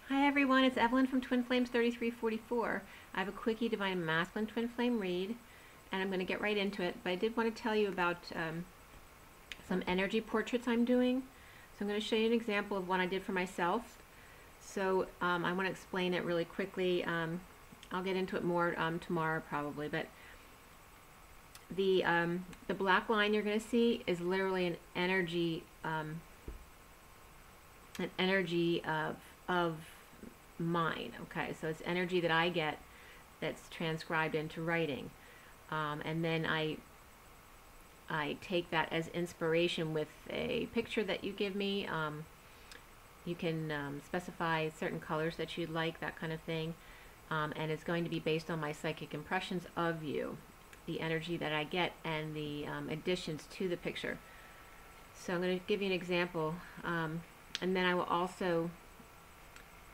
Hi everyone, it's Evelyn from Twin Flames 3344. I have a quickie Divine Masculine Twin Flame read, and I'm going to get right into it. But I did want to tell you about some energy portraits I'm doing. So I'm going to show you an example of one I did for myself. So I want to explain it really quickly. I'll get into it more tomorrow probably, but the black line you're going to see is literally an energy of mine. Okay, so it's energy that I get that's transcribed into writing, and then I take that as inspiration with a picture that you give me. You can specify certain colors that you'd like, that kind of thing, and it's going to be based on my psychic impressions of you, the energy that I get, and the additions to the picture. So I'm going to give you an example, and then I will also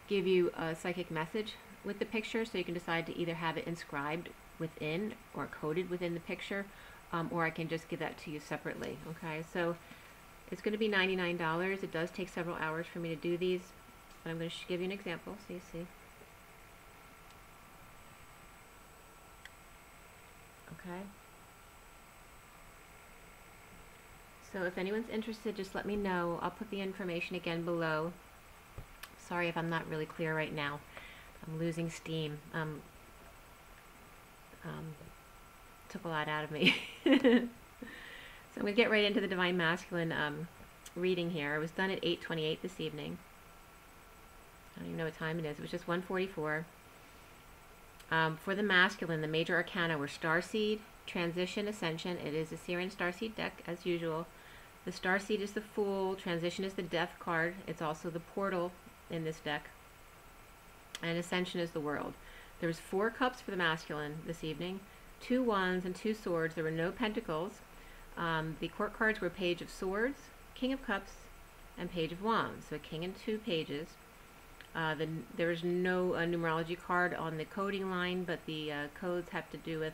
give you a psychic message with the picture, so you can decide to either have it inscribed within or coded within the picture, or I can just give that to you separately. Okay, so it's going to be $99. It does take several hours for me to do these, but I'm going to give you an example so you see. Okay, so if anyone's interested, just let me know. I'll put the information again below. Sorry if I'm not really clear right now. I'm losing steam. Took a lot out of me. So I'm going to get right into the Divine Masculine reading here. It was done at 8:28 this evening. I don't even know what time it is. It was just 1:44. For the masculine, the major arcana were Starseed, Transition, Ascension. It is a Sirian Starseed deck as usual. The Starseed is the Fool. Transition is the Death card. It's also the portal in this deck, and Ascension is the World. There was 4 cups for the masculine this evening, 2 wands and 2 swords. There were no pentacles. The court cards were Page of Swords, King of Cups, and Page of Wands. So a king and 2 pages. There is no numerology card on the coding line, but the codes have to do with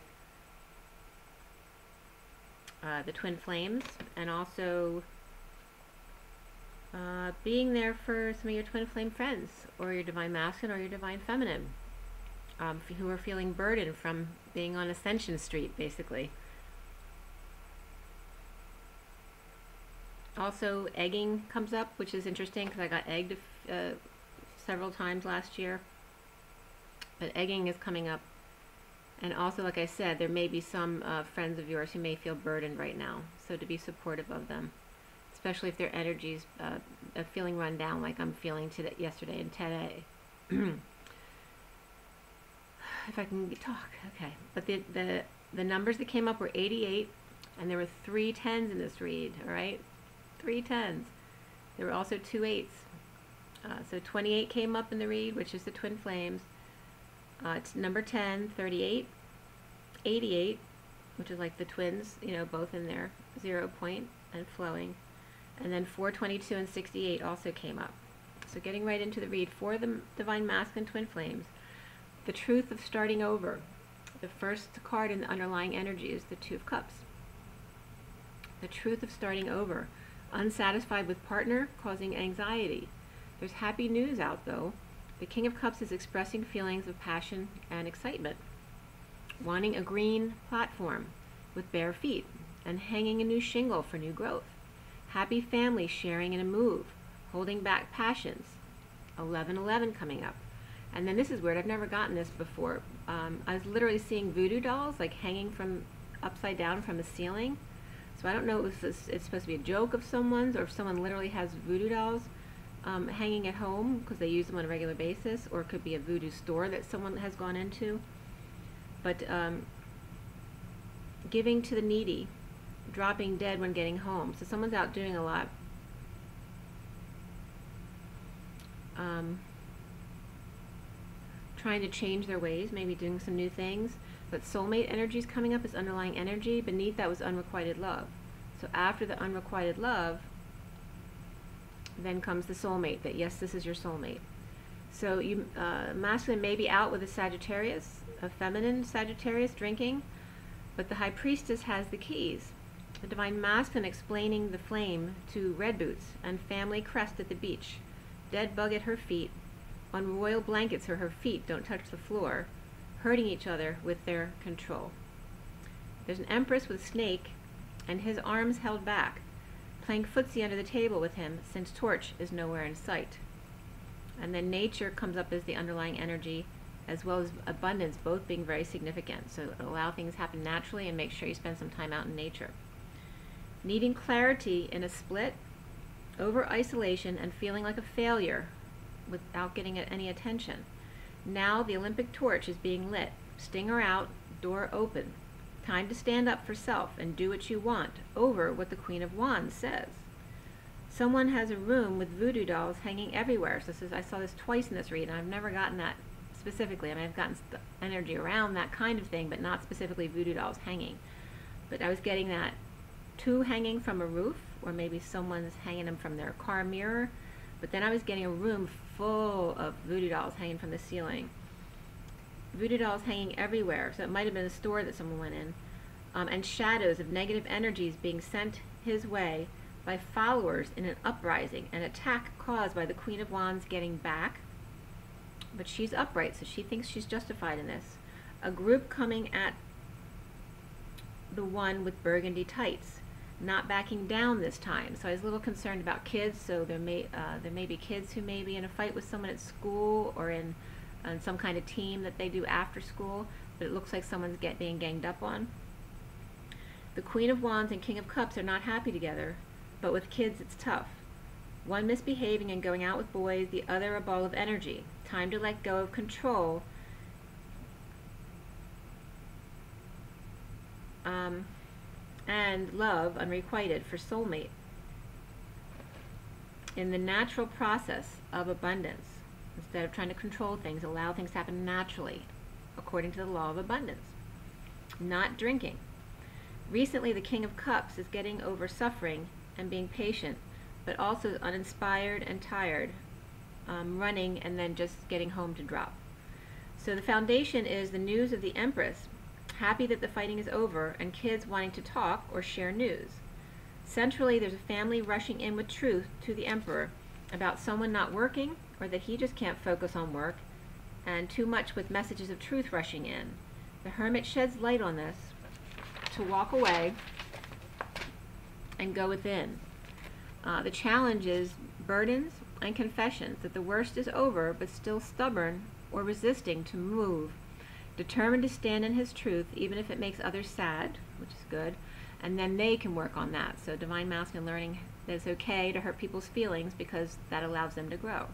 the twin flames, and also being there for some of your twin flame friends, or your divine masculine or your divine feminine, who are feeling burdened from being on Ascension Street, basically. Also, egging comes up, which is interesting because I got egged several times last year, but egging is coming up. And also, like I said, there may be some friends of yours who may feel burdened right now, so to be supportive of them, especially if their energies are feeling run down like I'm feeling yesterday and today. If I can talk, okay. But the numbers that came up were 88, and there were 3 10s in this read, all right? 3 10s. There were also 2 8s. So 28 came up in the read, which is the twin flames. It's number 10, 38, 88, which is like the twins, you know, both in there, 0 point and flowing. And then 422 and 68 also came up. So getting right into the read for the Divine Masculine Twin Flames, the truth of starting over. The first card in the underlying energy is the 2 of Cups. The truth of starting over. Unsatisfied with partner, causing anxiety. There's happy news out though. The King of Cups is expressing feelings of passion and excitement. Wanting a green platform with bare feet and hanging a new shingle for new growth. Happy family sharing in a move. Holding back passions. 1111 coming up. And then this is weird. I've never gotten this before. I was literally seeing voodoo dolls like hanging from upside down from the ceiling. So I don't know if it's supposed to be a joke of someone's, or if someone literally has voodoo dolls hanging at home because they use them on a regular basis, or it could be a voodoo store that someone has gone into. But giving to the needy, dropping dead when getting home. So someone's out doing a lot. Trying to change their ways, maybe doing some new things. But soulmate energy is coming up as underlying energy. Beneath that was unrequited love. So after the unrequited love, then comes the soulmate, that yes, this is your soulmate. So you masculine may be out with a Sagittarius, a feminine Sagittarius, drinking, but the High Priestess has the keys. The Divine Masculine explaining the flame to red boots and family crest at the beach, dead bug at her feet, on royal blankets so her feet don't touch the floor, hurting each other with their control. There's an empress with snake and his arms held back, playing footsie under the table with him since torch is nowhere in sight. And then nature comes up as the underlying energy, as well as abundance, both being very significant. So allow things to happen naturally and make sure you spend some time out in nature. Needing clarity in a split, over isolation, and feeling like a failure without getting any attention. Now the Olympic torch is being lit. Stinger out, door open. Time to stand up for self and do what you want, over what the Queen of Wands says. Someone has a room with voodoo dolls hanging everywhere. So I saw this twice in this read, and I've never gotten that specifically. I mean, I've gotten energy around that kind of thing, but not specifically voodoo dolls hanging. But I was getting that 2 hanging from a roof, or maybe someone's hanging them from their car mirror. But then I was getting a room full of voodoo dolls hanging from the ceiling. Voodoo dolls hanging everywhere. So it might have been a store that someone went in. And shadows of negative energies being sent his way by followers in an uprising, an attack caused by the Queen of Wands getting back. But she's upright, so she thinks she's justified in this. A group coming at the one with burgundy tights, not backing down this time. So I was a little concerned about kids, so there may be kids who may be in a fight with someone at school or in some kind of team that they do after school, but it looks like someone's being ganged up on. The Queen of Wands and King of Cups are not happy together, but with kids it's tough. One misbehaving and going out with boys, the other a ball of energy. Time to let go of control. And love unrequited for soulmate in the natural process of abundance. Instead of trying to control things, allow things to happen naturally according to the law of abundance. Not drinking. Recently the King of Cups is getting over suffering and being patient, but also uninspired and tired, running and then just getting home to drop. So the foundation is the news of the Empress, happy that the fighting is over, and kids wanting to talk or share news. Centrally, there's a family rushing in with truth to the Emperor about someone not working, or that he just can't focus on work, and too much with messages of truth rushing in. The Hermit sheds light on this to walk away and go within. The challenge is burdens and confessions, that the worst is over, but still stubborn or resisting to move. Determined to stand in his truth, even if it makes others sad, which is good, and then they can work on that. So Divine Masculine learning that it's okay to hurt people's feelings because that allows them to grow.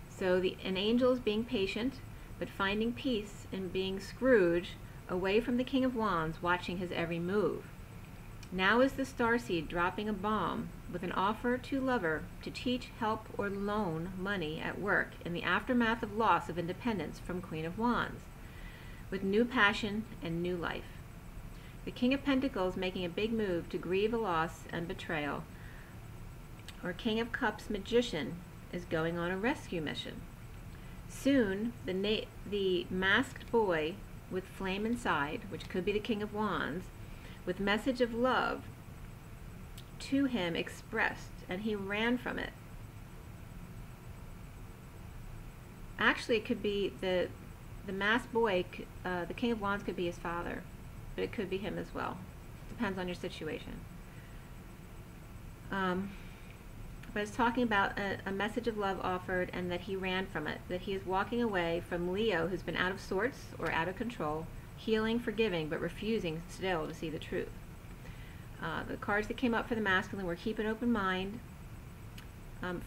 So an angel is being patient, but finding peace in being Scrooge, away from the King of Wands, watching his every move. Now is the starseed dropping a bomb with an offer to lover to teach, help, or loan money at work in the aftermath of loss of independence from Queen of Wands, with new passion and new life. The King of Pentacles making a big move to grieve a loss and betrayal, or King of Cups magician is going on a rescue mission. Soon, the masked boy with flame inside, which could be the King of Wands, with message of love to him expressed, and he ran from it. Actually, it could be the masked boy, the King of Wands could be his father, but it could be him as well. Depends on your situation. But it's talking about a message of love offered and that he ran from it, that he is walking away from Leo, who's been out of sorts or out of control, healing, forgiving, but refusing still to see the truth. The cards that came up for the masculine were keep an open mind,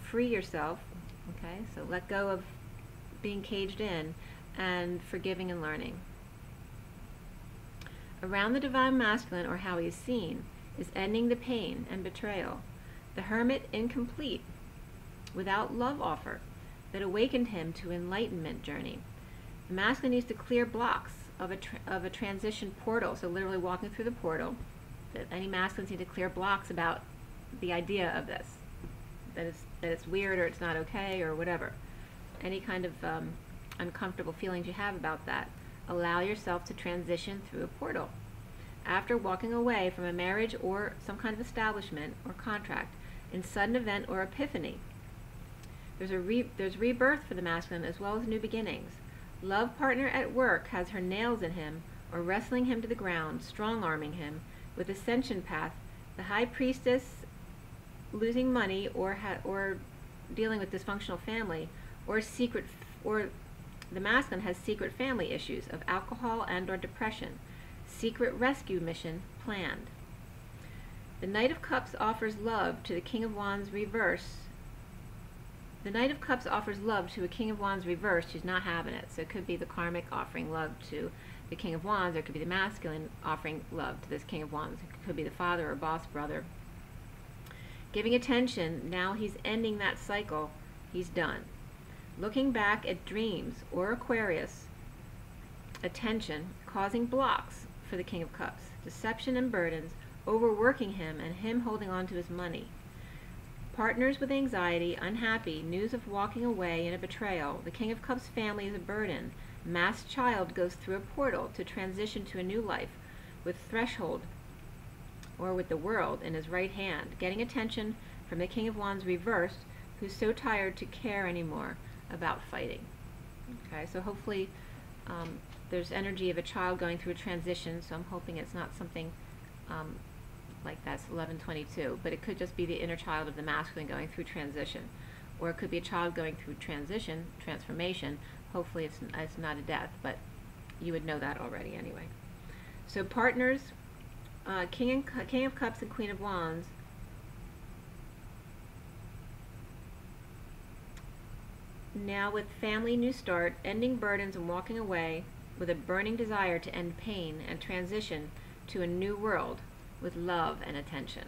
free yourself, okay, so let go of being caged in, and forgiving and learning. Around the Divine Masculine, or how he is seen, is ending the pain and betrayal. The Hermit incomplete, without love offer, that awakened him to enlightenment journey. The masculine needs to clear blocks of a transition portal, so literally walking through the portal. That any masculines need to clear blocks about the idea of this, that it's weird or it's not okay or whatever. Any kind of uncomfortable feelings you have about that, allow yourself to transition through a portal. After walking away from a marriage or some kind of establishment or contract, in sudden event or epiphany. There's rebirth for the masculine as well as new beginnings. Love partner at work has her nails in him, or wrestling him to the ground, strong-arming him with ascension path. The high priestess losing money, or dealing with dysfunctional family, or the masculine has secret family issues of alcohol and/or depression. Secret rescue mission planned. The Knight of Cups offers love to the King of Wands reverse. The Knight of Cups offers love to a King of Wands reverse who's not having it. So it could be the karmic offering love to the King of Wands, or it could be the masculine offering love to this King of Wands. It could be the father or boss brother. Giving attention, now he's ending that cycle. He's done. Looking back at dreams or Aquarius, attention, causing blocks for the King of Cups. Deception and burdens, overworking him and him holding on to his money. Partners with anxiety, unhappy, news of walking away and a betrayal. The King of Cups family is a burden. Masked child goes through a portal to transition to a new life with threshold or with the world in his right hand. Getting attention from the King of Wands reversed, who's so tired to care anymore about fighting. Okay, so hopefully there's energy of a child going through a transition, so I'm hoping it's not something like that's 1122, but it could just be the inner child of the masculine going through transition, or it could be a child going through transformation. Hopefully it's not a death, but you would know that already anyway. So partners, King of Cups and Queen of Wands. Now with family new start, ending burdens and walking away with a burning desire to end pain and transition to a new world with love and attention.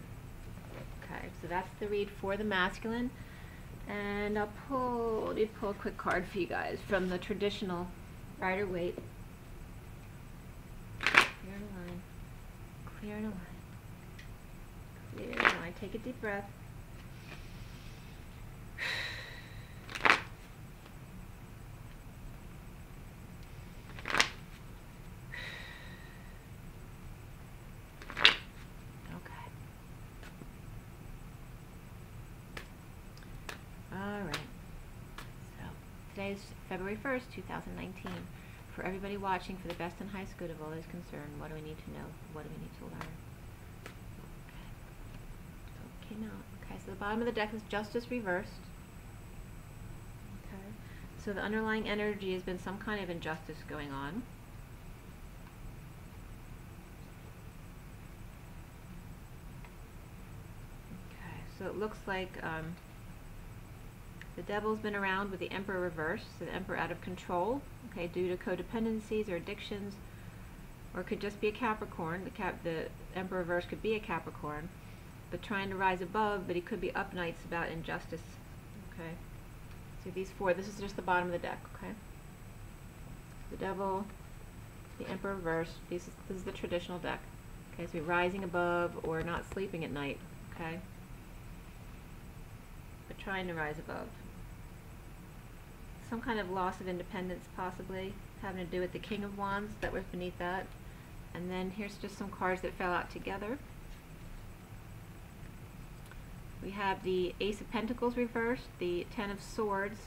Okay, so that's the read for the masculine. And let me pull a quick card for you guys from the traditional Rider-Waite. Clear the line. Clear the line. Clear the line. Take a deep breath. Today is February 1st, 2019. For everybody watching, for the best and highest good of all is concerned, what do we need to know? What do we need to learn? Okay. So it came out. Okay, so the bottom of the deck is Justice reversed. Okay. So the underlying energy has been some kind of injustice going on. Okay, so it looks like the devil's been around with the Emperor reversed, so the Emperor out of control, okay, due to codependencies or addictions, or it could just be a Capricorn. The Emperor reversed could be a Capricorn, but trying to rise above, but he could be up nights about injustice, okay. So these four, this is just the bottom of the deck, okay. The devil, the Emperor reversed, this is the traditional deck, okay, so rising above or not sleeping at night, okay, but trying to rise above. Some kind of loss of independence, possibly having to do with the King of Wands that was beneath that. And then here's just some cards that fell out together. We have the Ace of Pentacles reversed, the Ten of Swords,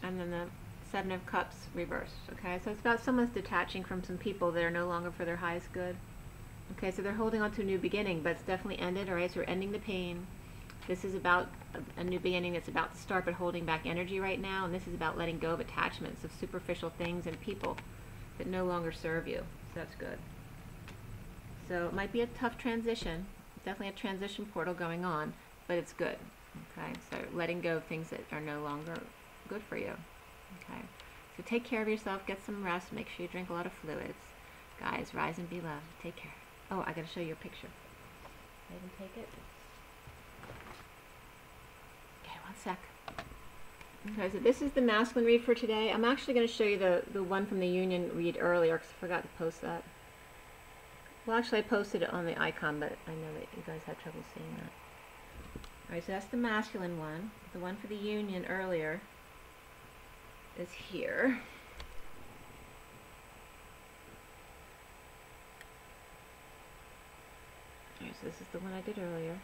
and then the Seven of Cups reversed. Okay, so it's about someone's detaching from some people that are no longer for their highest good. Okay, so they're holding on to a new beginning, but it's definitely ended. Alright, so we're ending the pain. This is about a new beginning that's about to start, but holding back energy right now. And this is about letting go of attachments of superficial things and people that no longer serve you. So that's good. So it might be a tough transition. Definitely a transition portal going on, but it's good. Okay, so letting go of things that are no longer good for you. Okay, so take care of yourself. Get some rest. Make sure you drink a lot of fluids. Guys, rise and be loved. Take care. Oh, I got to show you a picture. I didn't take it. One sec. Okay, so this is the masculine read for today. I'm actually going to show you the one from the Union read earlier because I forgot to post that. Well, actually I posted it on the icon, but I know that you guys had trouble seeing that. Alright, so that's the masculine one. The one for the Union earlier is here. Alright, so this is the one I did earlier.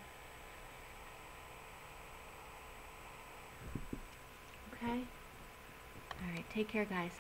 Okay? All right, take care, guys.